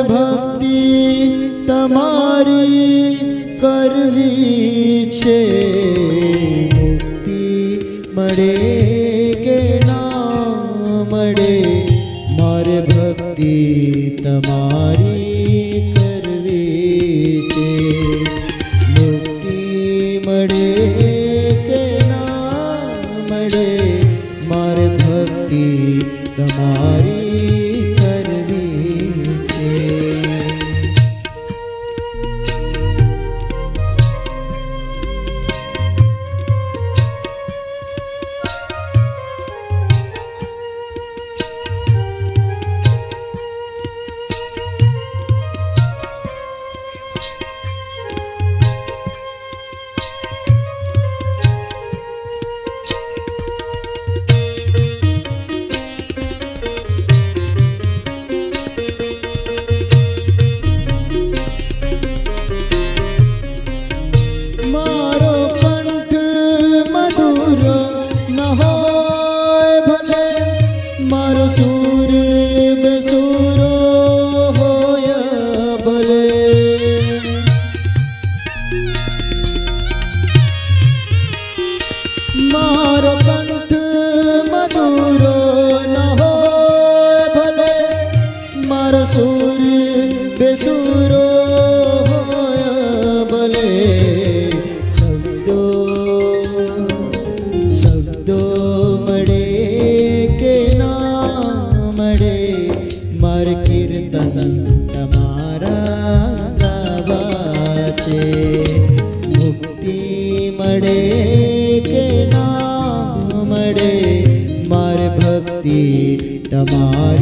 ભક્તિ તમારી કરવી છે, મુક્તિ મળે કે ના મળે, મારે ભક્તિ તમારી કરવી છે, મુક્તિ મળે કે ના મળે, મારે ભક્તિ તમારી કરવી છે. મારો સૂર બેસુરો હોય ભલે, મારો કંઠ મધુરો ન હોય ભલે, મારો સૂર બેસુરો હોય ભલે, શબ્દો મળે કે મારે કીર્તન તમારા ગાવા છે, મુક્તિ મળે કે ના મળે, મારે ભક્તિ તમારી